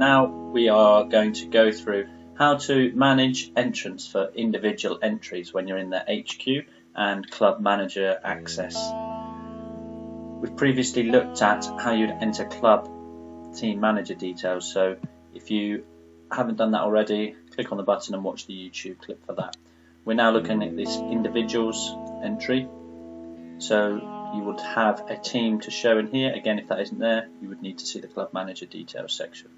now we are going to go through how to manage entrance for individual entries when you're in the HQ and Club Manager access. We've previously looked at how you'd enter club team manager details, so if you haven't done that already, click on the button and watch the YouTube clip for that. We're now looking at this individuals entry, so you would have a team to show in here. Again, if that isn't there, you would need to see the Club Manager details section.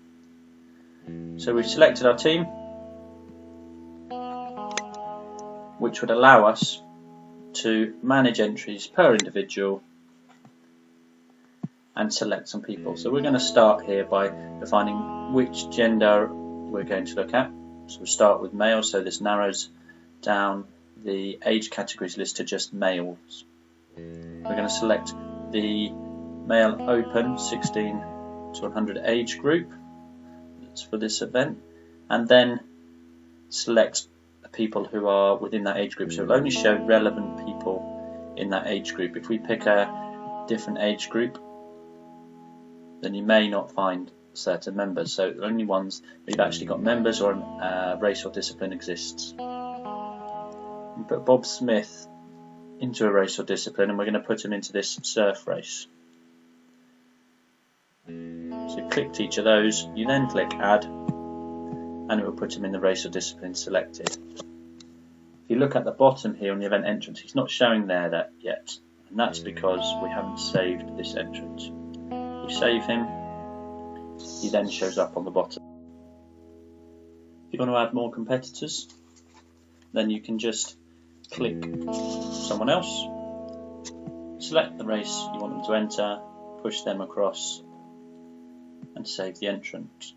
So we've selected our team, which would allow us to manage entries per individual and select some people. So we're going to start here by defining which gender we're going to look at. So we'll start with male, so this narrows down the age categories list to just males. We're going to select the male open 16 to 100 age group that's for this event, and then select the people who are within that age group, so it'll only show relevant people in that age group. If we pick a different age group, then you may not find certain members, so the only ones that you've actually got members or race or discipline exists. We put Bob Smith into a race or discipline, and we're going to put him into this surf race. So click each of those, you then click add, and it will put him in the race or discipline selected. If you look at the bottom here on the event entrance, he's not showing there yet, and that's because we haven't saved this entrance. We save him, he then shows up on the bottom. If you want to add more competitors, then you can just click someone else, select the race you want them to enter, push them across and save the entrant.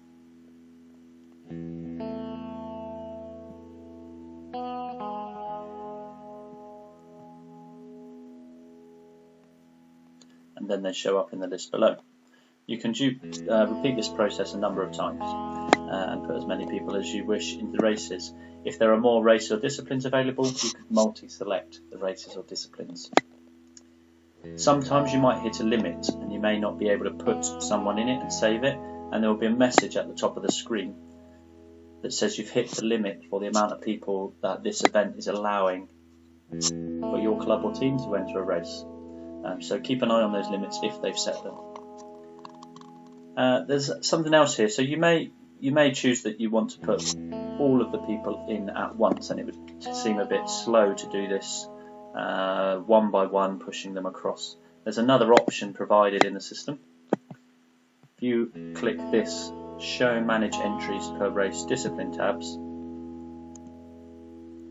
And then they show up in the list below. You can repeat this process a number of times and put as many people as you wish into the races. If there are more races or disciplines available, you could multi-select the races or disciplines. Sometimes you might hit a limit and you may not be able to put someone in it and save it, and there will be a message at the top of the screen that says you've hit the limit for the amount of people that this event is allowing for your club or team to enter a race. So keep an eye on those limits if they've set them. There's something else here, so you may choose that you want to put all of the people in at once, and it would seem a bit slow to do this one by one, pushing them across. There's another option provided in the system. If you click this show manage entries per race discipline tabs,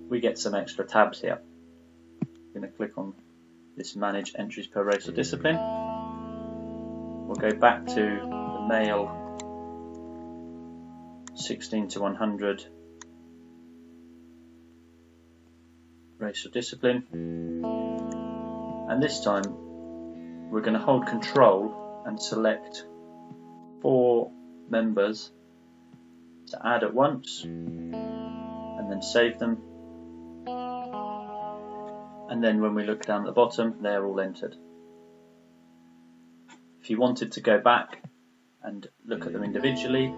we get some extra tabs here. I'm going to click on this manage entries per race or discipline. We'll go back to the male 16 to 100 race or discipline, and this time we're going to hold control and select 4 members to add at once and then save them, and then when we look down at the bottom, they're all entered. If you wanted to go back and look at them individually,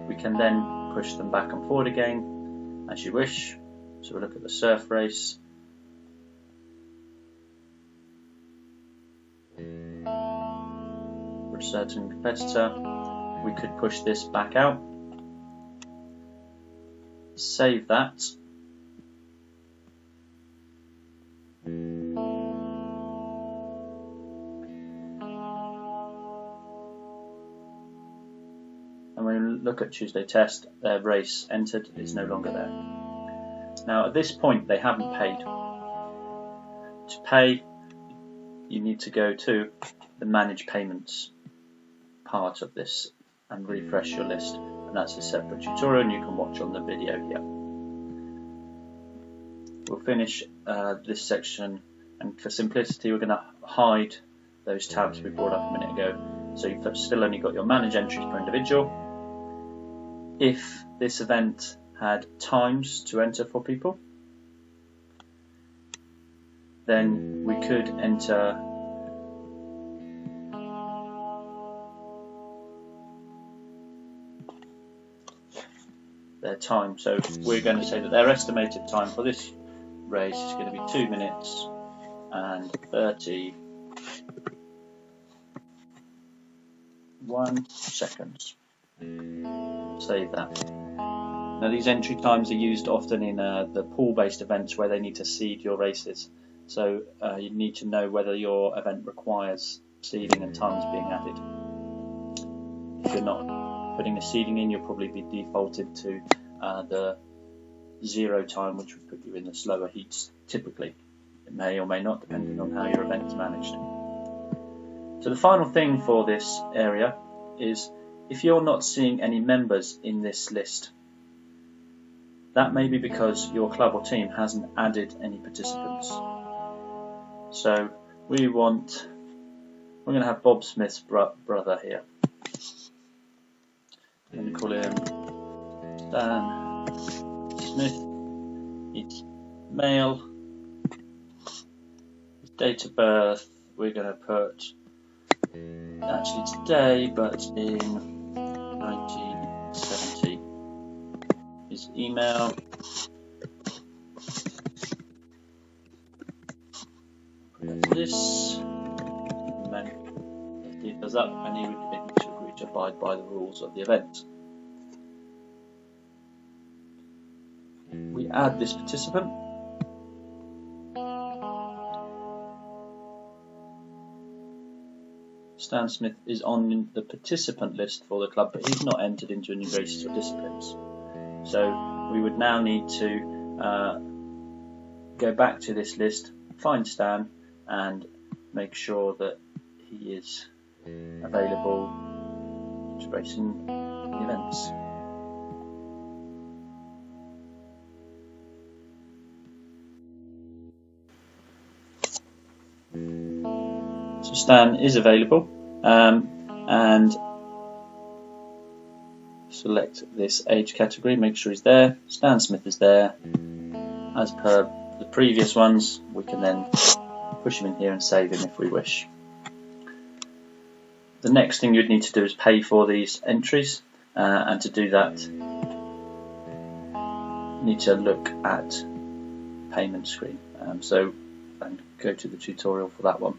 we can then push them back and forward again as you wish. So we'll look at the surf race. For a certain competitor, we could push this back out, save that, and when we look at Tuesday test, their race entered is no longer there. Now at this point they haven't paid. To pay, you need to go to the manage payments part of this and refresh your list, and that's a separate tutorial and you can watch on the video here. We'll finish this section, and for simplicity we're going to hide those tabs we brought up a minute ago, so you've still only got your manage entries per individual. If this event had times to enter for people, then we could enter their time. So we're going to say that their estimated time for this race is going to be 2 minutes and 31 seconds. Save that. Now these entry times are used often in the pool-based events where they need to seed your races. So you need to know whether your event requires seeding and times being added. If you're not putting the seeding in, you'll probably be defaulted to the 0 time, which would put you in the slower heats typically. It may or may not, depending on how your event is managed. So the final thing for this area is if you're not seeing any members in this list, that may be because your club or team hasn't added any participants. So we're going to have Bob Smith's brother here. I'm going to call him Stan Smith. He's male. His date of birth we're going to put actually today, but in 1970. His email. This. And then he does up, and he would need to agree to abide by the rules of the event. We add this participant. Stan Smith is on the participant list for the club, but he's not entered into any races or disciplines. So we would now need to go back to this list, find Stan, and make sure that he is available to race in the events. So Stan is available, and select this age category, make sure he's there. Stan Smith is there. As per the previous ones, we can then push him in here and save him if we wish. The next thing you'd need to do is pay for these entries, and to do that you need to look at payment screen. So and go to the tutorial for that one.